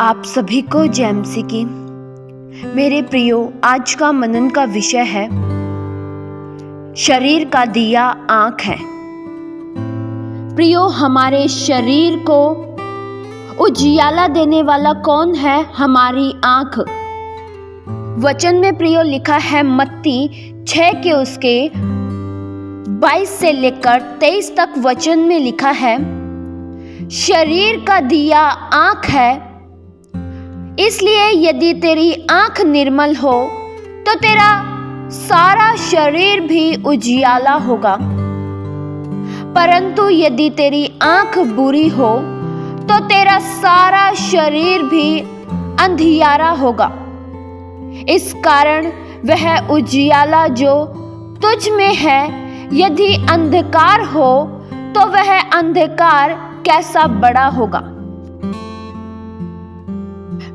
आप सभी को जय मसीह की। मेरे प्रियो, आज का मनन का विषय है शरीर का दिया आँख है। प्रियो, हमारे शरीर को उजियाला देने वाला कौन है? हमारी आँख। वचन में प्रियो लिखा है मत्ती 6 के उसके 22 से लेकर 23 तक वचन में लिखा है, शरीर का दिया आँख है, इसलिए यदि तेरी आँख निर्मल हो तो तेरा सारा शरीर भी उजियाला होगा, परंतु यदि तेरी आँख बुरी हो तो तेरा सारा शरीर भी अंधियारा होगा। इस कारण वह उजियाला जो तुझ में है, यदि अंधकार हो तो वह अंधकार कैसा बड़ा होगा।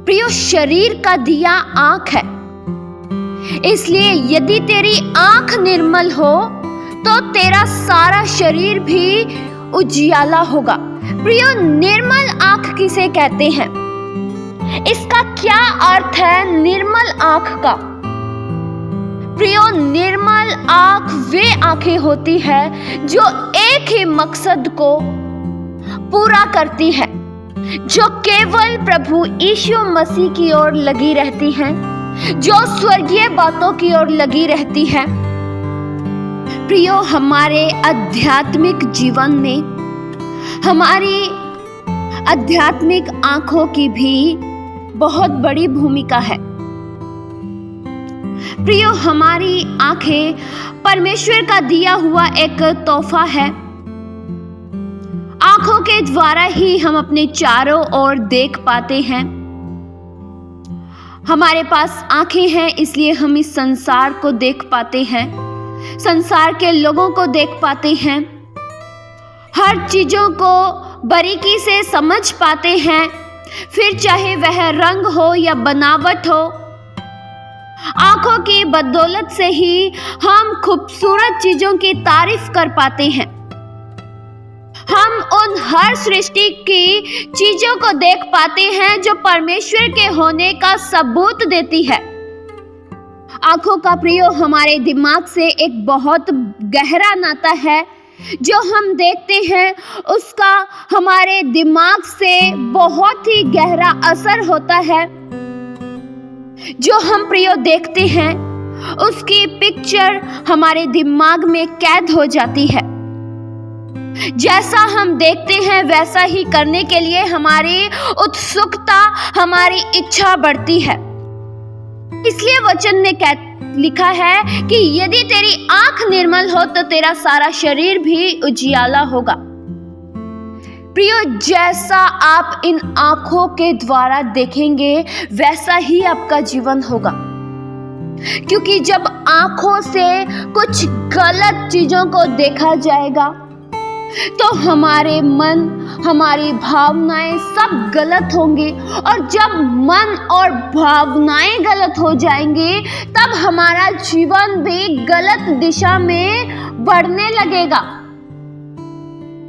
प्रियो, शरीर का दिया आँख है, इसलिए यदि तेरी आँख निर्मल हो तो तेरा सारा शरीर भी उजियाला होगा। प्रियो, निर्मल आँख किसे कहते हैं? इसका क्या अर्थ है निर्मल आँख का? प्रियो, निर्मल आँख वे आँखें होती है जो एक ही मकसद को पूरा करती है, जो केवल प्रभु यीशु मसीह की ओर लगी रहती हैं, जो स्वर्गीय बातों की ओर लगी रहती है। प्रियो, हमारे आध्यात्मिक जीवन में हमारी आध्यात्मिक आँखों की भी बहुत बड़ी भूमिका है। प्रियो, हमारी आँखें परमेश्वर का दिया हुआ एक तोहफा है। आँखों के द्वारा ही हम अपने चारों ओर देख पाते हैं। हमारे पास आँखें हैं, इसलिए हम इस संसार को देख पाते हैं, संसार के लोगों को देख पाते हैं, हर चीजों को बारीकी से समझ पाते हैं, फिर चाहे वह रंग हो या बनावट हो। आँखों की बदौलत से ही हम खूबसूरत चीजों की तारीफ कर पाते हैं। हम उन हर सृष्टि की चीजों को देख पाते हैं जो परमेश्वर के होने का सबूत देती है। आँखों का प्रियो हमारे दिमाग से एक बहुत गहरा नाता है। जो हम देखते हैं उसका हमारे दिमाग से बहुत ही गहरा असर होता है। जो हम प्रियो देखते हैं उसकी पिक्चर हमारे दिमाग में कैद हो जाती है। जैसा हम देखते हैं वैसा ही करने के लिए हमारी उत्सुकता, हमारी इच्छा बढ़ती है। इसलिए वचन में लिखा है कि यदि तेरी आंख निर्मल हो तो तेरा सारा शरीर भी उजियाला होगा। प्रियो, जैसा आप इन आंखों के द्वारा देखेंगे वैसा ही आपका जीवन होगा, क्योंकि जब आंखों से कुछ गलत चीजों को देखा जाएगा तो हमारे मन, हमारी भावनाएं सब गलत होंगी, और जब मन और भावनाएं गलत हो जाएंगी तब हमारा जीवन भी गलत दिशा में बढ़ने लगेगा।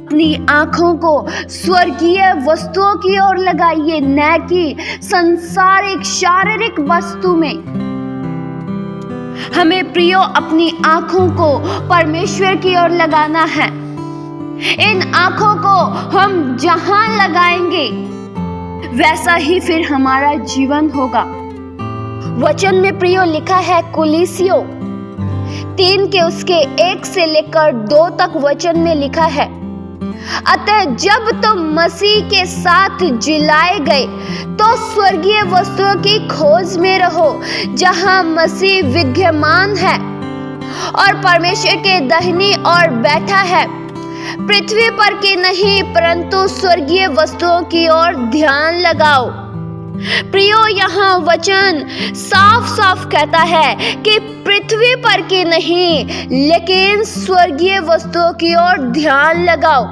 अपनी आंखों को स्वर्गीय वस्तुओं की ओर लगाइए, न कि संसारिक शारीरिक वस्तु में। हमें प्रियो अपनी आंखों को परमेश्वर की ओर लगाना है। इन आंखों को हम जहां लगाएंगे वैसा ही फिर हमारा जीवन होगा। वचन में प्रियो लिखा है कुलीसियों 3 के उसके 1 से लेकर 2 तक वचन में लिखा है, अतः जब तुम मसीह के साथ जिलाए गए तो स्वर्गीय वस्तुओं की खोज में रहो, जहां मसीह विद्यमान है और परमेश्वर के दाहिनी ओर बैठा है। पृथ्वी पर की नहीं परंतु स्वर्गीय वस्तुओं की ओर ध्यान लगाओ। प्रियो, यहाँ वचन साफ साफ कहता है कि पृथ्वी पर की नहीं लेकिन स्वर्गीय वस्तुओं की ओर ध्यान लगाओ।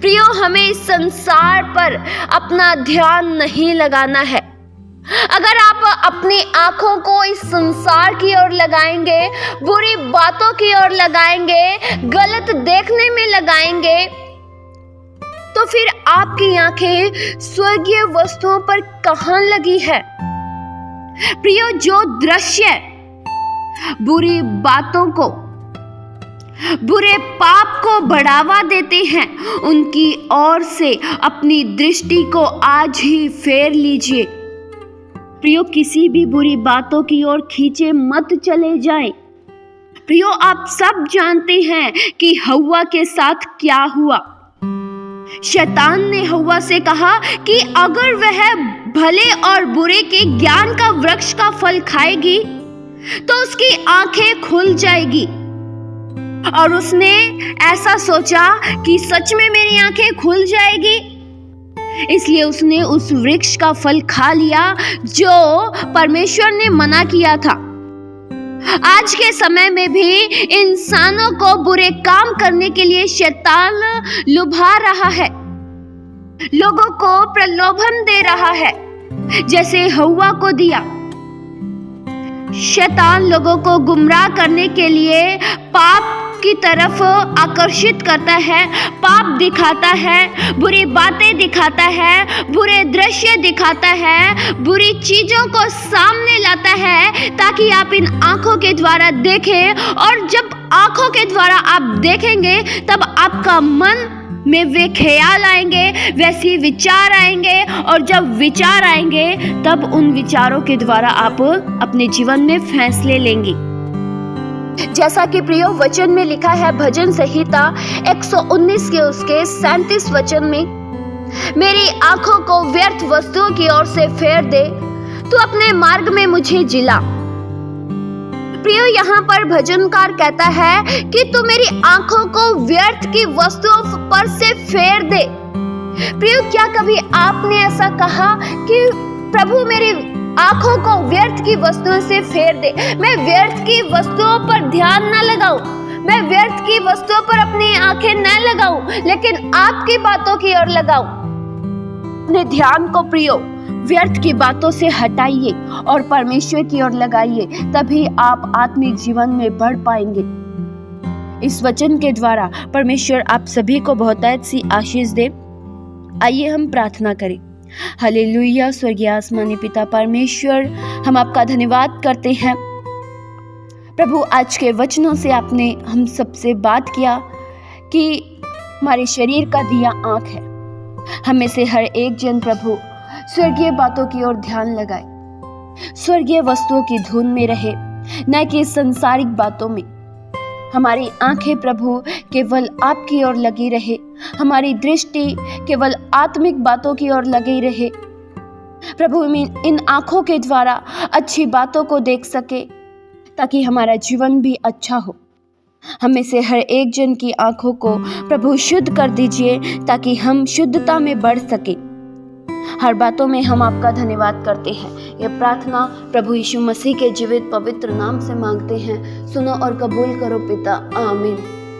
प्रियो, हमें इस संसार पर अपना ध्यान नहीं लगाना है। अगर आप अपनी आंखों को इस संसार की ओर लगाएंगे, बुरी बातों की ओर लगाएंगे, गलत देखने में लगाएंगे, तो तो फिर आपकी आंखें स्वर्गीय वस्तुओं पर कहां लगी है? प्रियो, जो दृश्य बुरी बातों को, बुरे पाप को बढ़ावा देते हैं, उनकी ओर से अपनी दृष्टि को आज ही फेर लीजिए। प्रियो, किसी भी बुरी बातों की ओर खींचे मत चले जाएं। प्रियो, आप सब जानते हैं कि हव्वा के साथ क्या हुआ। शैतान ने हव्वा से कहा कि अगर वह भले और बुरे के ज्ञान का वृक्ष का फल खाएगी तो उसकी आंखें खुल जाएगी। और उसने ऐसा सोचा कि सच में मेरी आंखें खुल जाएगी, इसलिए उसने उस वृक्ष का फल खा लिया जो परमेश्वर ने मना किया था। आज के समय में भी इंसानों को बुरे काम करने के लिए शैतान लुभा रहा है, लोगों को प्रलोभन दे रहा है, जैसे हव्वा को दिया। शैतान लोगों को गुमराह करने के लिए पाप की तरफ आकर्षित करता है, पाप दिखाता है, बुरी बातें दिखाता है, बुरे दृश्य दिखाता है, बुरी चीजों को सामने लाता है ताकि आप इन आंखों के द्वारा देखें। और जब आंखों के द्वारा आप देखेंगे तब आपका मन में वे ख्याल आएंगे, वैसे विचार आएंगे, और जब विचार आएंगे तब उन विचारों के द्वारा आप अपने जीवन में फैसले लेंगे। जैसा कि प्रियो वचन में लिखा है, भजन संहिता 119 के उसके 37 वचन में, मेरी आंखों को व्यर्थ वस्तुओं की ओर से फेर दे, तू अपने मार्ग में मुझे जिला। प्रियो, यहाँ पर भजनकार कहता है कि तू मेरी आंखों को व्यर्थ की वस्तुओं पर से फेर दे। प्रियो, क्या कभी आपने ऐसा कहा कि प्रभु मेरी आंखों को व्यर्थ की वस्तुओं से फेर दे, मैं व्यर्थ की वस्तुओं पर ध्यान न लगाऊं, मैं व्यर्थ की वस्तुओं पर अपनी आंखें न लगाऊं, लेकिन आपकी बातों की ओर लगाऊं। अपने ध्यान को प्रियो व्यर्थ की बातों से हटाइए और परमेश्वर की ओर लगाइए, तभी आप आत्मिक जीवन में बढ़ पाएंगे। इस वचन के द्वारा परमेश्वर आप सभी को बहुतायत सी आशीष दे। आइए हम प्रार्थना करें। हालेलुया। स्वर्गीय आसमानी पिता परमेश्वर, हम आपका धन्यवाद करते हैं प्रभु, आज के वचनों से आपने हम सबसे बात किया कि हमारे शरीर का दिया आंख है। हमें से हर एक जन प्रभु स्वर्गीय बातों की ओर ध्यान लगाए, स्वर्गीय वस्तुओं की धुन में रहे, न कि संसारिक बातों में। हमारी आंखें प्रभु केवल आपकी ओर लगी रहे, हमारी दृष्टि केवल आत्मिक बातों की ओर लगी रहे। प्रभु, इन आंखों के द्वारा अच्छी बातों को देख सके ताकि हमारा जीवन भी अच्छा हो। हमें से हर एक जन की आंखों को प्रभु शुद्ध कर दीजिए ताकि हम शुद्धता में बढ़ सके। हर बातों में हम आपका धन्यवाद करते हैं। ये प्रार्थना प्रभु यीशु मसीह के जीवित पवित्र नाम से मांगते हैं। सुनो और कबूल करो पिता, आमीन।